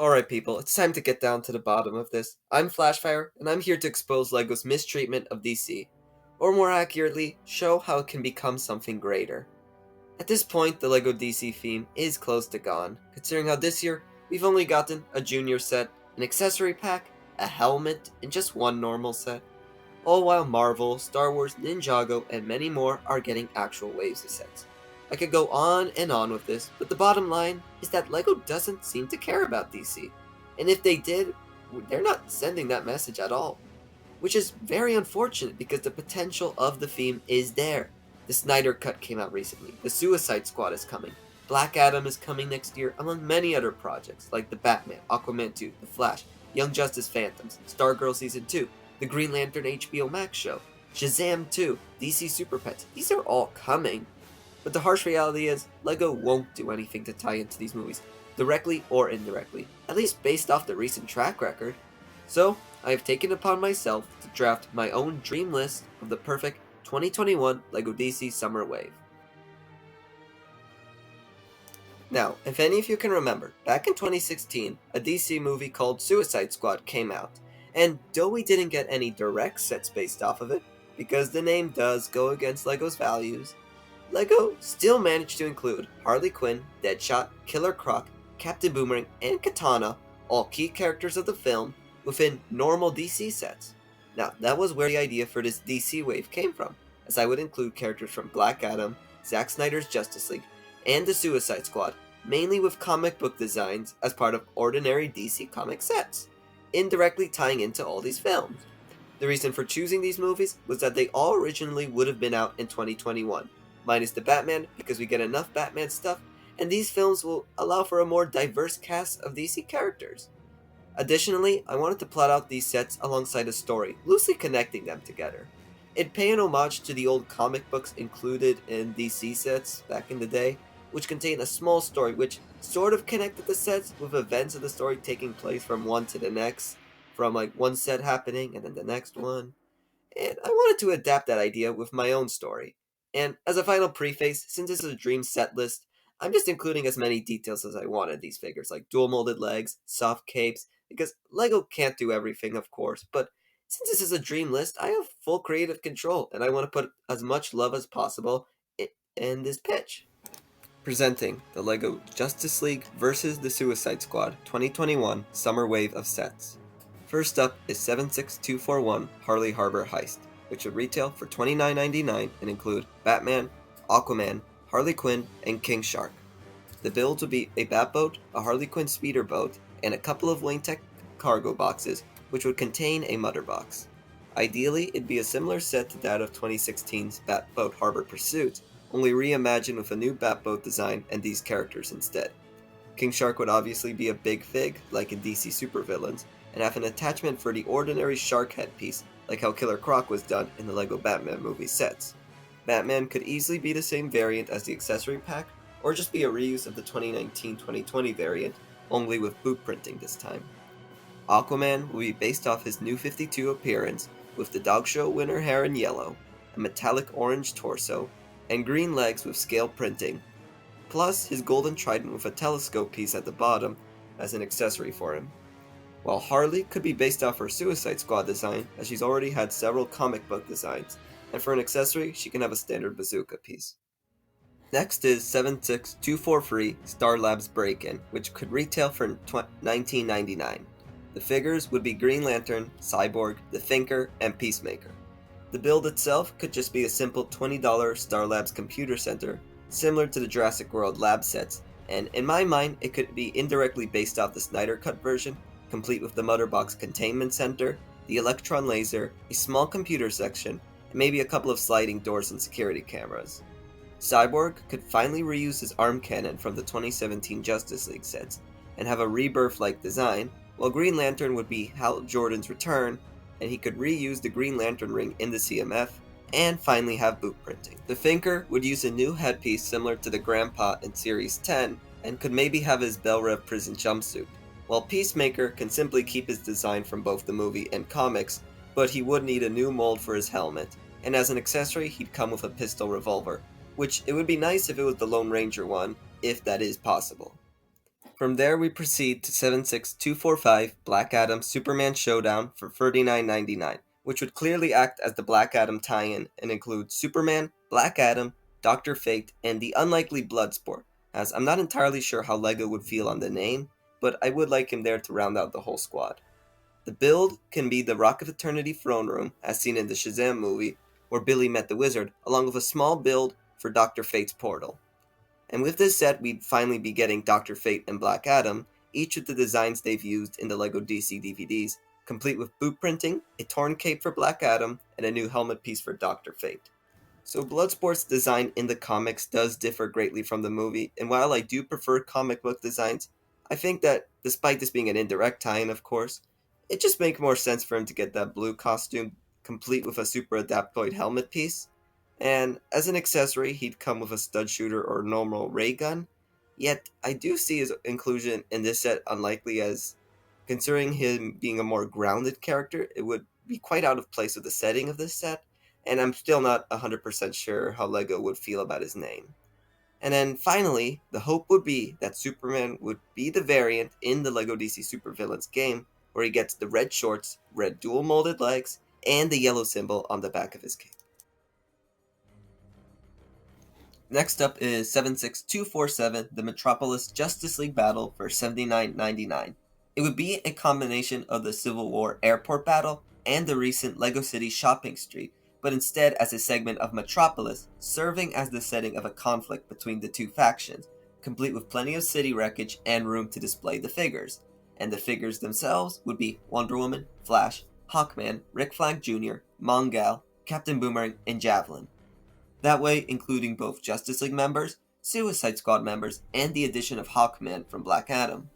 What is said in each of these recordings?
Alright people, it's time to get down to the bottom of this. I'm Flashfire, and I'm here to expose LEGO's mistreatment of DC. Or more accurately, show how it can become something greater. At this point, the LEGO DC theme is close to gone, considering how this year, we've only gotten a junior set, an accessory pack, a helmet, and just one normal set. All while Marvel, Star Wars, Ninjago, and many more are getting actual waves of sets. I could go on and on with this, but the bottom line is that LEGO doesn't seem to care about DC. And if they did, they're not sending that message at all. Which is very unfortunate because the potential of the theme is there. The Snyder Cut came out recently, the Suicide Squad is coming, Black Adam is coming next year, among many other projects like The Batman, Aquaman 2, The Flash, Young Justice Phantoms, Stargirl Season 2, The Green Lantern HBO Max show, Shazam 2, DC Super Pets. These are all coming. But the harsh reality is, LEGO won't do anything to tie into these movies, directly or indirectly, at least based off the recent track record. So, I have taken upon myself to draft my own dream list of the perfect 2021 LEGO DC Summer Wave. Now, if any of you can remember, back in 2016, a DC movie called Suicide Squad came out, and though we didn't get any direct sets based off of it, because the name does go against LEGO's values, LEGO still managed to include Harley Quinn, Deadshot, Killer Croc, Captain Boomerang, and Katana, all key characters of the film, within normal DC sets. Now, that was where the idea for this DC wave came from, as I would include characters from Black Adam, Zack Snyder's Justice League, and the Suicide Squad, mainly with comic book designs as part of ordinary DC comic sets, indirectly tying into all these films. The reason for choosing these movies was that they all originally would have been out in 2021, minus the Batman because we get enough Batman stuff, and these films will allow for a more diverse cast of DC characters. Additionally, I wanted to plot out these sets alongside a story, loosely connecting them together. It'd pay an homage to the old comic books included in DC sets back in the day, which contained a small story which sort of connected the sets with events of the story taking place from one to the next, from like one set happening and then the next one. And I wanted to adapt that idea with my own story. And as a final preface, since this is a dream set list, I'm just including as many details as I wanted these figures, like dual molded legs, soft capes, because LEGO can't do everything, of course, but since this is a dream list, I have full creative control, and I want to put as much love as possible in this pitch. Presenting the LEGO Justice League vs. the Suicide Squad 2021 Summer Wave of Sets. First up is 76241 Harley Harbor Heist, which would retail for $29.99 and include Batman, Aquaman, Harley Quinn, and King Shark. The build would be a Batboat, a Harley Quinn speeder boat, and a couple of Wayne Tech cargo boxes, which would contain a mother box. Ideally, it'd be a similar set to that of 2016's Batboat Harbor Pursuit, only reimagined with a new Batboat design and these characters instead. King Shark would obviously be a big fig, like in DC supervillains, and have an attachment for the ordinary shark headpiece, like how Killer Croc was done in the LEGO Batman movie sets. Batman could easily be the same variant as the accessory pack, or just be a reuse of the 2019-2020 variant, only with boot printing this time. Aquaman will be based off his New 52 appearance, with the dog show winner hair in yellow, a metallic orange torso, and green legs with scale printing, plus his golden trident with a telescope piece at the bottom as an accessory for him. While Harley could be based off her Suicide Squad design, as she's already had several comic book designs, and for an accessory, she can have a standard bazooka piece. Next is 76243 Star Labs Break-In, which could retail for $19.99. The figures would be Green Lantern, Cyborg, The Thinker, and Peacemaker. The build itself could just be a simple $20 Star Labs Computer Center, similar to the Jurassic World lab sets, and in my mind, it could be indirectly based off the Snyder Cut version, complete with the Motherbox Containment Center, the Electron Laser, a small computer section, and maybe a couple of sliding doors and security cameras. Cyborg could finally reuse his arm cannon from the 2017 Justice League sets, and have a rebirth-like design, while Green Lantern would be Hal Jordan's return, and he could reuse the Green Lantern ring in the CMF, and finally have boot printing. The Thinker would use a new headpiece similar to the Grandpa in Series 10, and could maybe have his Belle Rev prison jumpsuit, while Peacemaker can simply keep his design from both the movie and comics, but he would need a new mold for his helmet, and as an accessory he'd come with a pistol revolver, which it would be nice if it was the Lone Ranger one, if that is possible. From there we proceed to 76245 Black Adam Superman Showdown for $39.99, which would clearly act as the Black Adam tie-in and include Superman, Black Adam, Dr. Fate, and the unlikely Bloodsport, as I'm not entirely sure how LEGO would feel on the name, but I would like him there to round out the whole squad. The build can be the Rock of Eternity throne room, as seen in the Shazam movie, where Billy met the Wizard, along with a small build for Dr. Fate's portal. And with this set, we'd finally be getting Dr. Fate and Black Adam, each with the designs they've used in the LEGO DC DVDs, complete with boot printing, a torn cape for Black Adam, and a new helmet piece for Dr. Fate. So Bloodsport's design in the comics does differ greatly from the movie, and while I do prefer comic book designs, I think that, despite this being an indirect tie-in of course, it just makes more sense for him to get that blue costume, complete with a Super Adaptoid helmet piece. And as an accessory, he'd come with a stud shooter or normal ray gun. Yet, I do see his inclusion in this set unlikely, as, considering him being a more grounded character, it would be quite out of place with the setting of this set, and I'm still not 100% sure how LEGO would feel about his name. And then finally, the hope would be that Superman would be the variant in the LEGO DC Supervillains game, where he gets the red shorts, red dual molded legs, and the yellow symbol on the back of his cape. Next up is 76247, the Metropolis Justice League battle for $79.99. It would be a combination of the Civil War airport battle and the recent LEGO City shopping street, but instead as a segment of Metropolis, serving as the setting of a conflict between the two factions, complete with plenty of city wreckage and room to display the figures. And the figures themselves would be Wonder Woman, Flash, Hawkman, Rick Flag Jr., Mongal, Captain Boomerang, and Javelin. That way, including both Justice League members, Suicide Squad members, and the addition of Hawkman from Black Adam.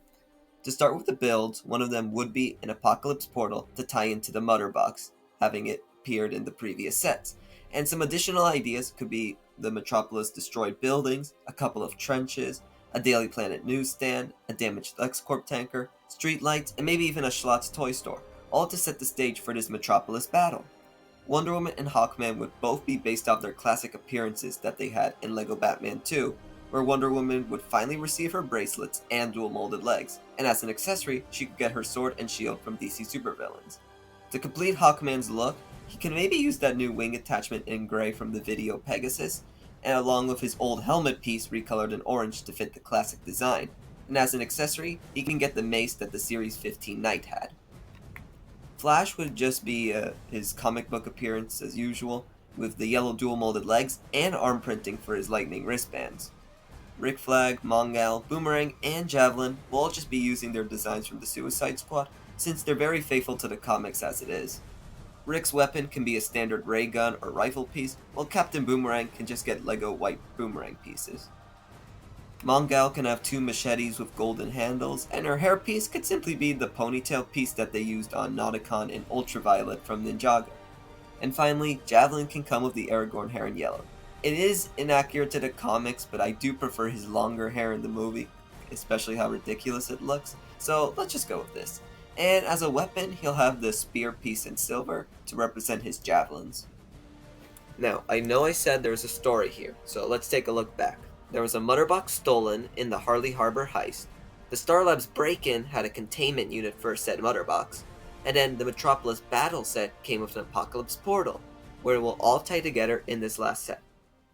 To start with the builds, one of them would be an Apocalypse portal to tie into the Mother Box, having it appeared in the previous sets. And some additional ideas could be the Metropolis destroyed buildings, a couple of trenches, a Daily Planet newsstand, a damaged LexCorp tanker, streetlights, and maybe even a Schlatt's toy store, all to set the stage for this Metropolis battle. Wonder Woman and Hawkman would both be based off their classic appearances that they had in LEGO Batman 2, where Wonder Woman would finally receive her bracelets and dual molded legs, and as an accessory, she could get her sword and shield from DC Supervillains. To complete Hawkman's look, he can maybe use that new wing attachment in gray from the video Pegasus, and along with his old helmet piece recolored in orange to fit the classic design, and as an accessory, he can get the mace that the Series 15 Knight had. Flash would just be his comic book appearance as usual, with the yellow dual molded legs and arm printing for his lightning wristbands. Rick Flag, Mongal, Boomerang, and Javelin will all just be using their designs from the Suicide Squad, since they're very faithful to the comics as it is. Rick's weapon can be a standard ray gun or rifle piece, while Captain Boomerang can just get LEGO white boomerang pieces. Mongal can have two machetes with golden handles, and her hairpiece could simply be the ponytail piece that they used on Nauticon in Ultraviolet from Ninjago. And finally, Javelin can come with the Aragorn hair in yellow. It is inaccurate to the comics, but I do prefer his longer hair in the movie, especially how ridiculous it looks, so let's just go with this. And as a weapon, he'll have the spear piece in silver to represent his javelins. Now, I know I said there's a story here, so let's take a look back. There was a Mother Box stolen in the Harley Harbor heist. The Star Labs break-in had a containment unit for said Mother Box, and then the Metropolis battle set came with an Apocalypse portal, where it will all tie together in this last set,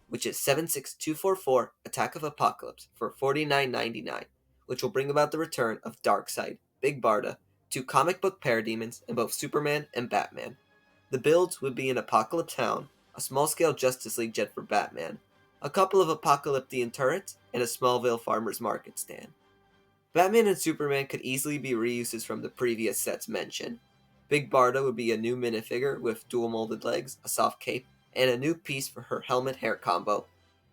which is 76244 Attack of Apocalypse for $49.99, which will bring about the return of Darkseid, Big Barda, two comic book parademons in both Superman and Batman. The builds would be an Apocalypse Hound, a small-scale Justice League jet for Batman, a couple of Apocalyptian turrets, and a Smallville Farmer's Market stand. Batman and Superman could easily be reuses from the previous sets mentioned. Big Barda would be a new minifigure with dual molded legs, a soft cape, and a new piece for her helmet hair combo.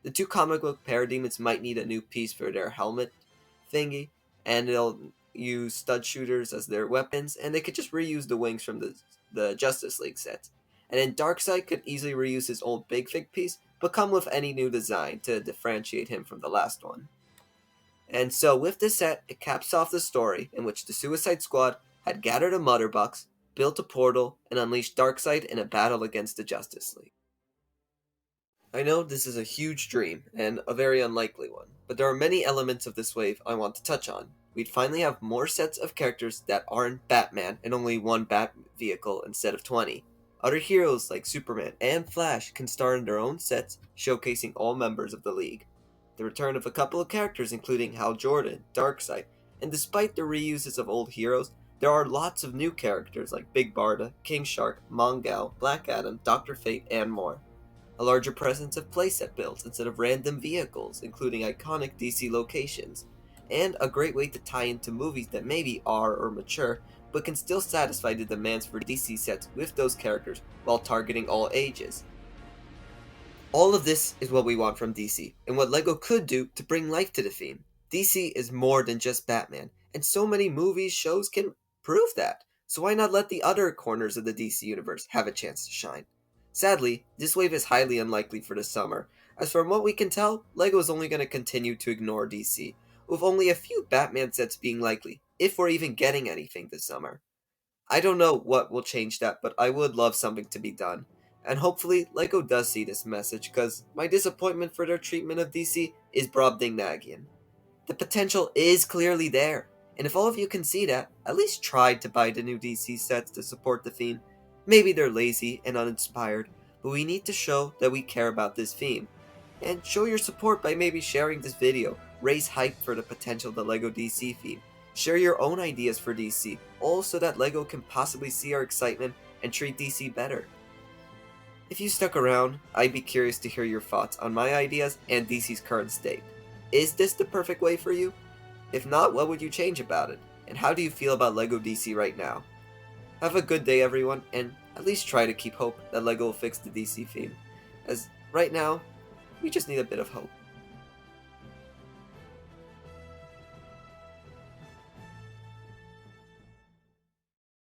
The two comic book parademons might need a new piece for their helmet thingy, and they'll use stud shooters as their weapons, and they could just reuse the wings from the Justice League sets. And then Darkseid could easily reuse his old Big Fig piece, but come with any new design to differentiate him from the last one. And so with this set, it caps off the story in which the Suicide Squad had gathered a Mother Box, built a portal, and unleashed Darkseid in a battle against the Justice League. I know this is a huge dream, and a very unlikely one, but there are many elements of this wave I want to touch on. we'd finally have more sets of characters that aren't Batman and only one Bat vehicle instead of 20. Other heroes like Superman and Flash can star in their own sets, showcasing all members of the League. The return of a couple of characters including Hal Jordan, Darkseid, and despite the reuses of old heroes, there are lots of new characters like Big Barda, King Shark, Mongal, Black Adam, Dr. Fate, and more. A larger presence of playset builds instead of random vehicles, including iconic DC locations, and a great way to tie into movies that maybe are or mature, but can still satisfy the demands for DC sets with those characters while targeting all ages. All of this is what we want from DC, and what LEGO could do to bring life to the theme. DC is more than just Batman, and so many movies, shows can prove that, so why not let the other corners of the DC universe have a chance to shine? Sadly, this wave is highly unlikely for the summer, as from what we can tell, LEGO is only going to continue to ignore DC, with only a few Batman sets being likely, if we're even getting anything this summer. I don't know what will change that, but I would love something to be done. And hopefully, LEGO does see this message, because my disappointment for their treatment of DC is Brobdingnagian. The potential is clearly there, and if all of you can see that, at least try to buy the new DC sets to support the theme. Maybe they're lazy and uninspired, but we need to show that we care about this theme. And show your support by maybe sharing this video, raise hype for the potential of the LEGO DC theme. Share your own ideas for DC, all so that LEGO can possibly see our excitement and treat DC better. If you stuck around, I'd be curious to hear your thoughts on my ideas and DC's current state. Is this the perfect way for you? If not, what would you change about it? And how do you feel about LEGO DC right now? Have a good day everyone, and at least try to keep hope that LEGO will fix the DC theme, as right now, we just need a bit of hope.